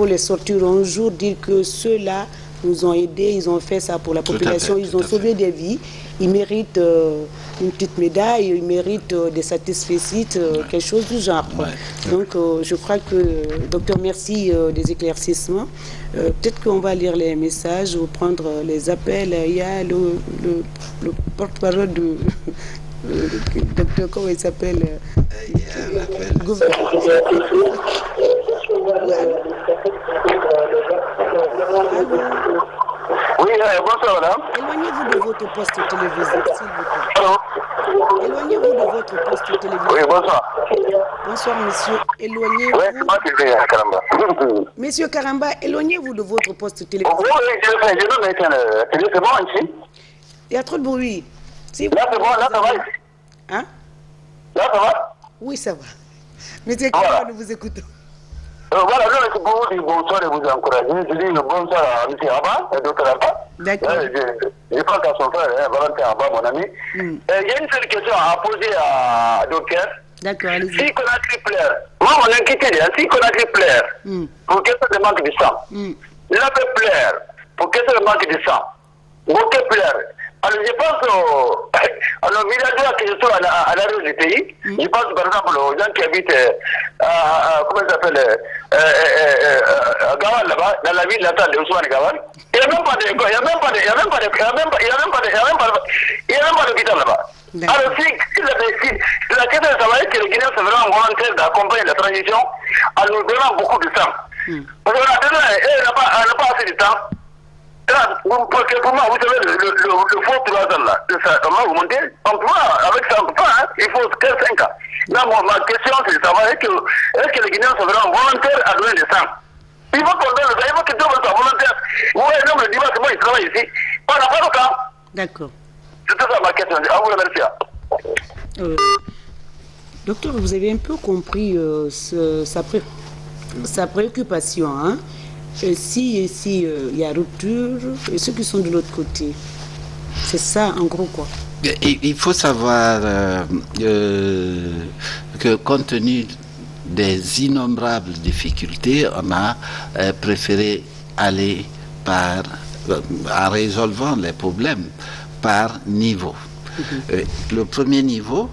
les sortir un jour, dire que ceux-là nous ont aidés, ils ont fait ça pour la population, ils ont sauvé des vies, ils méritent une petite médaille, ils méritent des satisfecits, quelque chose du genre. Donc je crois que, docteur, merci des éclaircissements. Peut-être qu'on va lire les messages ou prendre les appels. Il y a le porte-parole de docteur, comment il s'appelle? Oui, bonsoir madame. Éloignez-vous de votre poste télévisé, s'il vous plaît. Allô? Éloignez-vous de votre poste télévisé. Oui, bonsoir. Bonsoir, monsieur. Éloignez-vous. Oui, c'est moi qui viens, Karamba. Monsieur Karamba, éloignez-vous de votre poste télévisé. Oui, je veux mettre c'est bon ici? Il y a trop de bruit. Si là, c'est bon, là, ça va ici. Hein? Là, ça va? Oui, ça va. Monsieur Karamba, nous vous écoutons. Voilà, je vais vous dire bonsoir et vous encourager. Je dis bonsoir à M. Abba, le docteur Abba. D'accord. Je pense à son frère, Valentin Abba, mon ami. Il y a une seule question à poser à docteur. D'accord, allez-y. Si Conakry pleure, moi, mon inquiétude, si Conakry pleure, pour qu'est-ce que le manque de sang? La paix pleure, pour qu'est-ce que le manque de sang? Bokeh pleure. Alors, je pense à nos villageois qui sont à l'arrière du pays. Je pense par exemple aux gens qui habitent, comment ça s'appelle, Gawal là-bas, dans la ville natale de Ousmane Gawal. Il n'y a même pas d'hôpital là-bas. Alors, si la question de savoir que les Guinéens sont vraiment volontaires d'accompagner la transition en nous donnant beaucoup de sang. Parce qu'on n'a pas assez de temps. Parce que pour moi, vous savez, le faux 3 ans là, comment vous montez? On peut pas, avec ça, on peut pas, hein, il faut 15-5 ans. Là, ma question, c'est de savoir est-ce que les Guinéens sont vraiment volontaires à donner des sang? Il faut qu'on donne le sang, il faut que tout le monde soit volontaire. Vous voyez, non, le dimanche, moi, il travaille ici. On n'a pas le temps. D'accord. C'est ça ma question. À vous remercie. Docteur, vous avez un peu compris sa préoccupation, hein? Si il y a rupture, et ceux qui sont de l'autre côté, c'est ça en gros quoi. Il faut savoir que compte tenu des innombrables difficultés, on a préféré aller en résolvant les problèmes par niveau. Le premier niveau,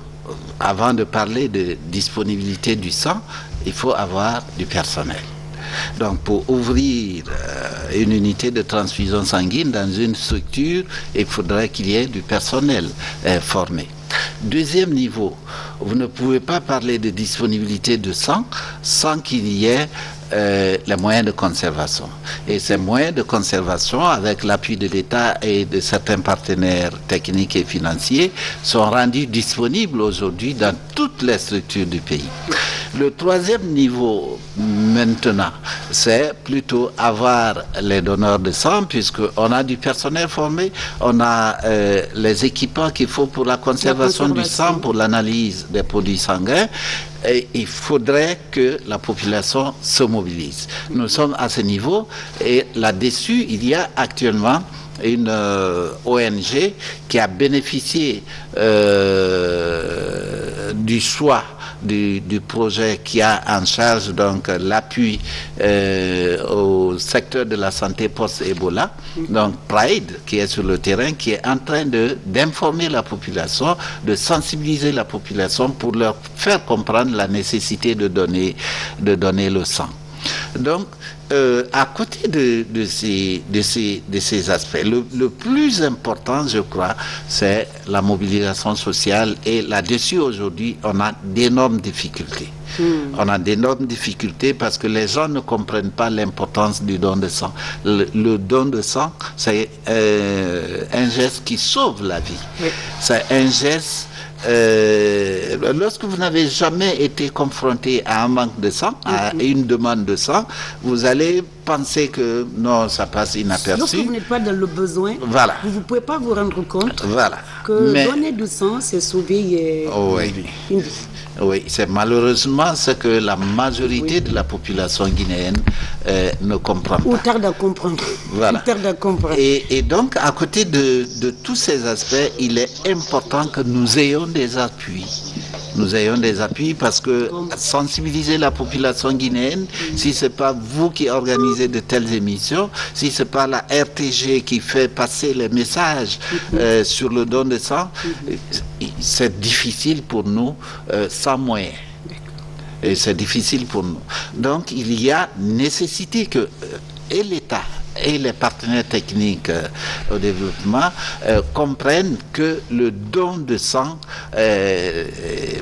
avant de parler de disponibilité du sang, il faut avoir du personnel. Donc pour ouvrir une unité de transfusion sanguine dans une structure, il faudrait qu'il y ait du personnel formé. Deuxième niveau, vous ne pouvez pas parler de disponibilité de sang sans qu'il y ait les moyens de conservation. Et ces moyens de conservation, avec l'appui de l'État et de certains partenaires techniques et financiers, sont rendus disponibles aujourd'hui dans toutes les structures du pays. Le troisième niveau, maintenant, c'est plutôt avoir les donneurs de sang, puisqu'on a du personnel formé, on a les équipements qu'il faut pour la conservation du sang, pour l'analyse des produits sanguins. Et il faudrait que la population se mobilise. Nous sommes à ce niveau et là-dessus, il y a actuellement une ONG qui a bénéficié du choix du projet qui a en charge donc l'appui au secteur de la santé post-Ebola, donc Pride, qui est sur le terrain, qui est en train d'informer la population, de sensibiliser la population pour leur faire comprendre la nécessité de donner le sang. Donc, à côté de ces aspects, le plus important, je crois, c'est la mobilisation sociale. Et là-dessus, aujourd'hui, on a d'énormes difficultés. On a d'énormes difficultés parce que les gens ne comprennent pas l'importance du don de sang. Le don de sang, c'est un geste qui sauve la vie. Oui. C'est un geste... lorsque vous n'avez jamais été confronté à un manque de sang, à une demande de sang, vous allez penser que non, ça passe inaperçu. Lorsque vous n'êtes pas dans le besoin, voilà. Vous ne pouvez pas vous rendre compte voilà. que donner du sang, c'est sauver une vie. Oui, c'est malheureusement ce que la majorité de la population guinéenne ne comprend pas. Ou tarde à comprendre. Voilà. Tarde à comprendre. Et donc, à côté de tous ces aspects, il est important que nous ayons des appuis. Nous ayons des appuis parce que sensibiliser la population guinéenne, si ce n'est pas vous qui organisez de telles émissions, si ce n'est pas la RTG qui fait passer les messages sur le don de sang, c'est difficile pour nous sans moyens. Et c'est difficile pour nous. Donc il y a nécessité que et l'État et les partenaires techniques au développement comprennent que le don de sang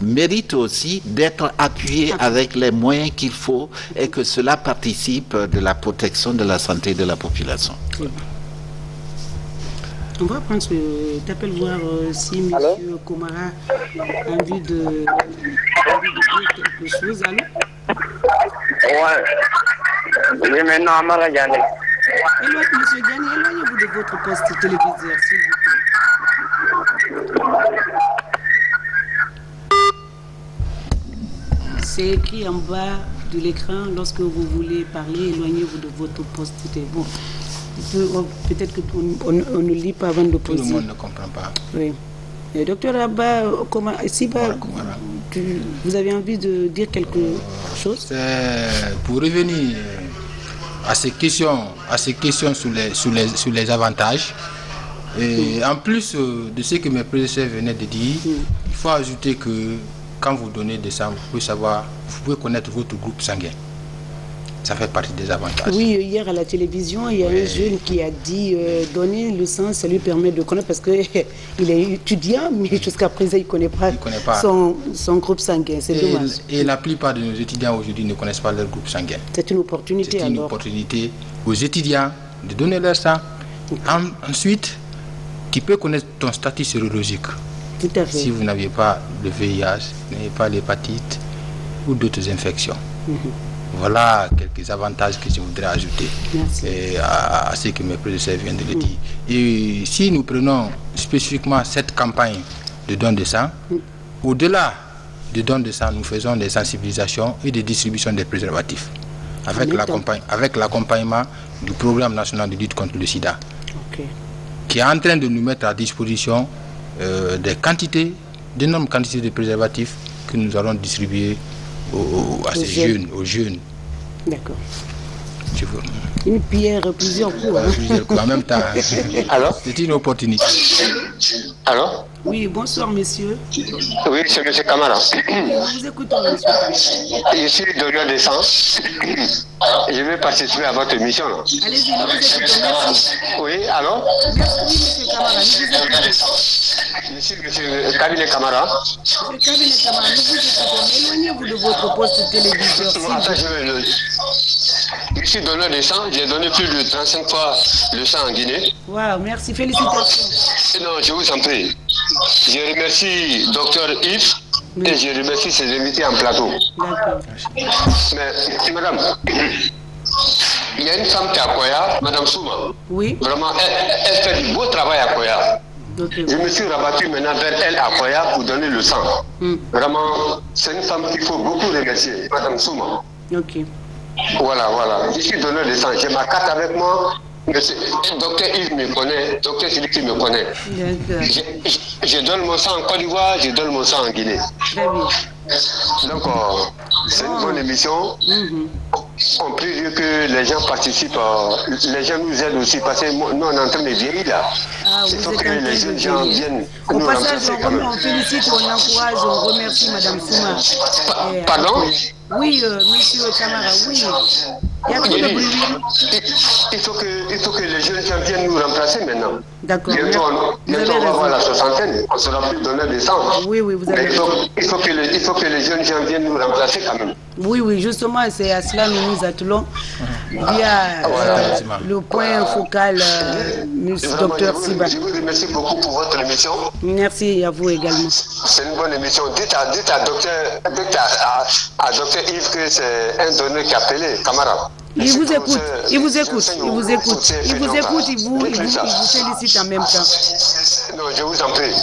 mérite aussi d'être appuyé avec les moyens qu'il faut et que cela participe de la protection de la santé de la population. On va prendre cet appel, voir si M. Komara a envie de dire quelque chose. Allô? Ouais. Oui, maintenant, Amara Diané. Monsieur Diané, éloignez-vous de votre poste téléviseur, s'il vous plaît. C'est écrit en bas de l'écran, lorsque vous voulez parler, éloignez-vous de votre poste téléviseur. Bon. Peut-être qu'on ne lit pas avant de poser. Tout le monde ne comprend pas. Oui. Docteur Abba, vous avez envie de dire quelque chose? Pour revenir à ces questions sur les avantages, et en plus de ce que mes prédécesseurs venaient de dire, il faut ajouter que quand vous donnez des sang, vous pouvez connaître votre groupe sanguin. Ça fait partie des avantages. Oui, hier à la télévision, il y a un jeune qui a dit donner le sang, ça lui permet de connaître, parce qu'il est étudiant, mais jusqu'à présent, il ne connaît pas, son groupe sanguin. C'est dommage. Et la plupart de nos étudiants aujourd'hui ne connaissent pas leur groupe sanguin. C'est une opportunité. C'est une opportunité aux étudiants de donner leur sang. Ensuite, tu peux connaître ton statut sérologique. Tout à fait. Si vous n'aviez pas le VIH, vous n'avez pas l'hépatite ou d'autres infections. Voilà quelques avantages que je voudrais ajouter à ce que mes prédécesseurs viennent de le dire. Et si nous prenons spécifiquement cette campagne de don de sang, au-delà du don de sang, nous faisons des sensibilisations et des distributions des préservatifs avec l'accompagnement du programme national de lutte contre le sida, qui est en train de nous mettre à disposition d'énormes quantités de préservatifs que nous allons distribuer aux jeunes. D'accord. Une pierre, plusieurs coups. Plusieurs coups en même temps. Alors? C'est une opportunité. Alors? Oui, bonsoir, monsieur. Oui, c'est M. Kamara. Nous vous écoutons, monsieur. Je suis donneur de sang. Je vais participer à votre émission. Allez-y, nous vous écoutons. Merci. Oui, alors? Merci, monsieur Kamara. Nous vous écoutons. Je suis M. Kabinet Kamara. Monsieur Kabinet Kamara, nous vous écoutons. Éloignez-vous de votre poste de téléviseur. Je suis donneur de sang. J'ai donné plus de 35 fois le sang en Guinée. Wow, merci. Félicitations. Non, je vous en prie. Je remercie Dr Yves et je remercie ses invités en plateau. D'accord. Mais, madame, il y a une femme qui est à Koya, madame Souma. Oui. Vraiment, elle fait du beau travail à Koya. Okay. Je me suis rabattu maintenant vers elle à Koya pour donner le sang. Vraiment, c'est une femme qu'il faut beaucoup remercier, madame Souma. Ok. Voilà. Je suis donneur de sang. J'ai ma carte avec moi. Docteur Yves me connaît, docteur Philippe me connaît. Je donne mon sang en Côte d'Ivoire, je donne mon sang en Guinée. Très bien. Donc, c'est une bonne émission. On prie Dieu que les gens participent, les gens nous aident aussi, parce que nous, on est en train de vieillir là. Il faut que les jeunes gens viennent nous remplacer quand même. On félicite, on encourage, on remercie Madame Souma. Pardon? Oui, monsieur Kamara, oui. Il y a trop de bruit. Il faut que les jeunes gens viennent nous remplacer maintenant. D'accord. Bientôt, on va voir la soixantaine, on sera plus donné des sang. Oui, vous avez raison. Il faut que les jeunes gens viennent nous remplacer quand même. Oui, justement, c'est à cela que nous nous attelons via le point focal, monsieur Docteur Siba. Je vous remercie beaucoup pour votre émission. Merci à vous également. C'est une bonne émission. Dites à Docteur Yves que c'est un donneur qui a appelé, camarade. Il vous écoute, il vous félicite en même temps. Non, je vous en prie.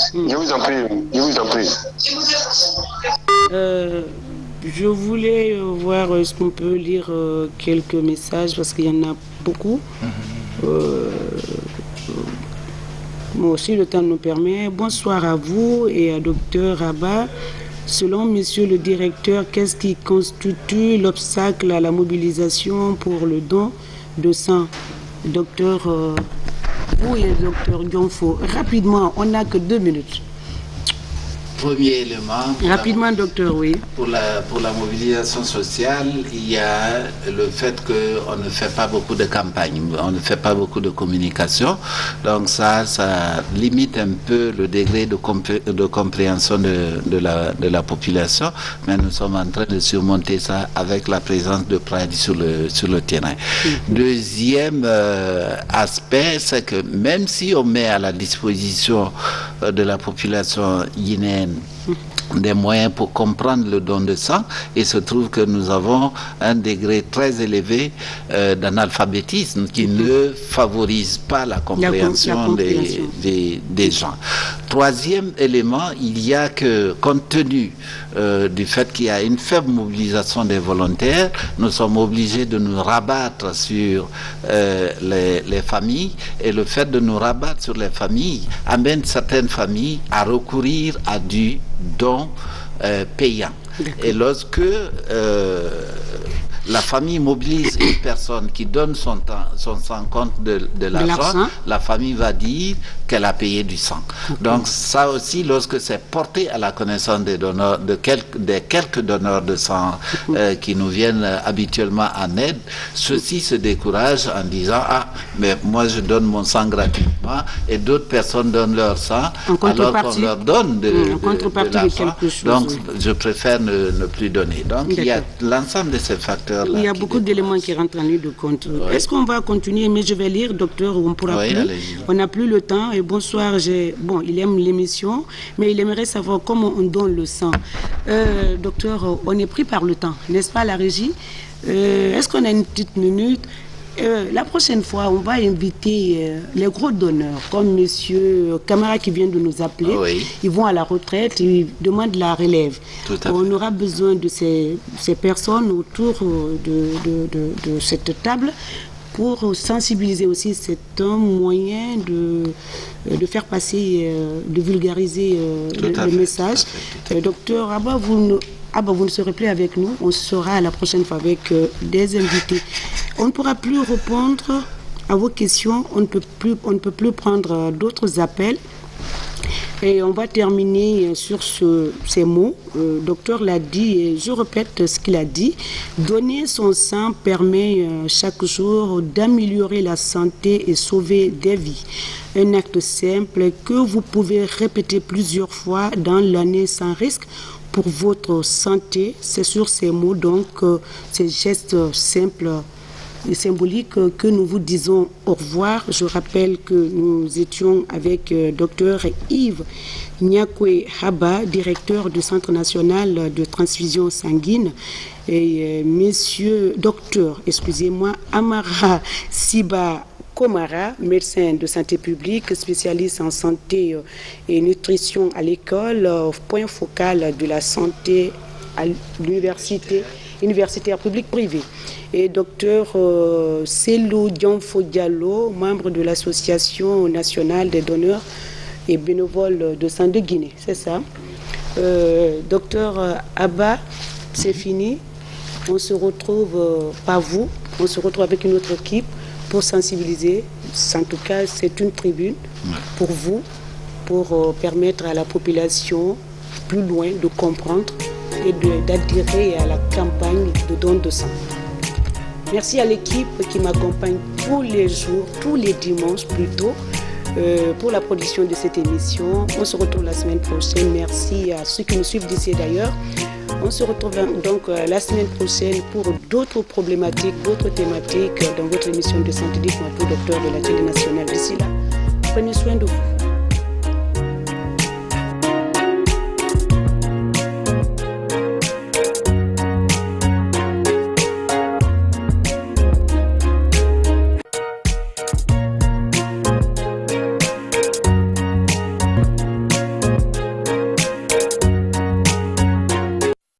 Je voulais voir est-ce qu'on peut lire quelques messages parce qu'il y en a beaucoup. Moi aussi, le temps nous permet. Bonsoir à vous et à Docteur Rabat. Selon Monsieur le Directeur, qu'est-ce qui constitue l'obstacle à la mobilisation pour le don de sang? Docteur, vous et le Docteur Dionfo, rapidement, on n'a que 2 minutes. Premier élément. Rapidement, docteur, oui. Pour la mobilisation sociale, il y a le fait qu'on ne fait pas beaucoup de campagnes, on ne fait pas beaucoup de communication. Donc ça limite un peu le degré de compréhension de la population. Mais nous sommes en train de surmonter ça avec la présence de Pradi sur le terrain. Deuxième aspect, c'est que même si on met à la disposition de la population guinéenne des moyens pour comprendre le don de sang, il se trouve que nous avons un degré très élevé d'analphabétisme qui ne favorise pas la compréhension des gens. Troisième élément, il y a que, compte tenu du fait qu'il y a une faible mobilisation des volontaires, nous sommes obligés de nous rabattre sur les familles, et le fait de nous rabattre sur les familles amène certaines familles à recourir à du don payant. Et lorsque la famille mobilise une personne qui donne son sang contre de l'argent, la famille va dire qu'elle a payé du sang. Donc ça aussi, lorsque c'est porté à la connaissance des donneurs, des quelques donneurs de sang qui nous viennent habituellement en aide, ceux-ci se découragent en disant « Ah, mais moi je donne mon sang gratuitement et d'autres personnes donnent leur sang alors qu'on leur donne de l'argent. Donc je préfère ne plus donner. » Donc il y a l'ensemble de ces facteurs. Il y a beaucoup d'éléments qui rentrent en ligne de compte. Oui. Est-ce qu'on va continuer? Mais je vais lire, docteur, on ne pourra plus. On n'a plus le temps. Et bonsoir, bon, il aime l'émission, mais il aimerait savoir comment on donne le sang. Docteur, on est pris par le temps, n'est-ce pas, la régie? Est-ce qu'on a une petite minute? La prochaine fois, on va inviter les gros donneurs, comme monsieur Kamara qui vient de nous appeler. Oui. Ils vont à la retraite, ils demandent la relève. On aura besoin de ces personnes autour de cette table pour sensibiliser aussi. C'est un moyen de faire passer, de vulgariser le message. Docteur Abba, vous ne serez plus avec nous. On sera la prochaine fois avec des invités. On ne pourra plus répondre à vos questions. On ne peut plus prendre d'autres appels. Et on va terminer sur ces mots. Le docteur l'a dit, et je répète ce qu'il a dit. Donner son sang permet chaque jour d'améliorer la santé et sauver des vies. Un acte simple que vous pouvez répéter plusieurs fois dans l'année sans risque pour votre santé. C'est sur ces mots, donc, ces gestes simples et symbolique que nous vous disons au revoir. Je rappelle que nous étions avec Dr Yves Nyakwe Haba, directeur du Centre national de transfusion sanguine, et Amara Siba Komara, médecin de santé publique, spécialiste en santé et nutrition à l'école, point focal de la santé à l'université universitaire publique privée. Et docteur Selou Dianfo Diallo, membre de l'Association nationale des donneurs et bénévoles de sang de Guinée. C'est ça. Docteur Abba, c'est fini. On se retrouve, pas vous, on se retrouve avec une autre équipe pour sensibiliser. En tout cas, c'est une tribune pour vous, pour permettre à la population plus loin de comprendre et d'adhérer à la campagne de don de sang. Merci à l'équipe qui m'accompagne tous les jours, tous les dimanches plutôt, pour la production de cette émission. On se retrouve la semaine prochaine. Merci à ceux qui nous suivent d'ici et d'ailleurs. On se retrouve donc la semaine prochaine pour d'autres problématiques, d'autres thématiques dans votre émission de santé. Dites-moi tout, docteur de la télé nationale. D'ici là, prenez soin de vous.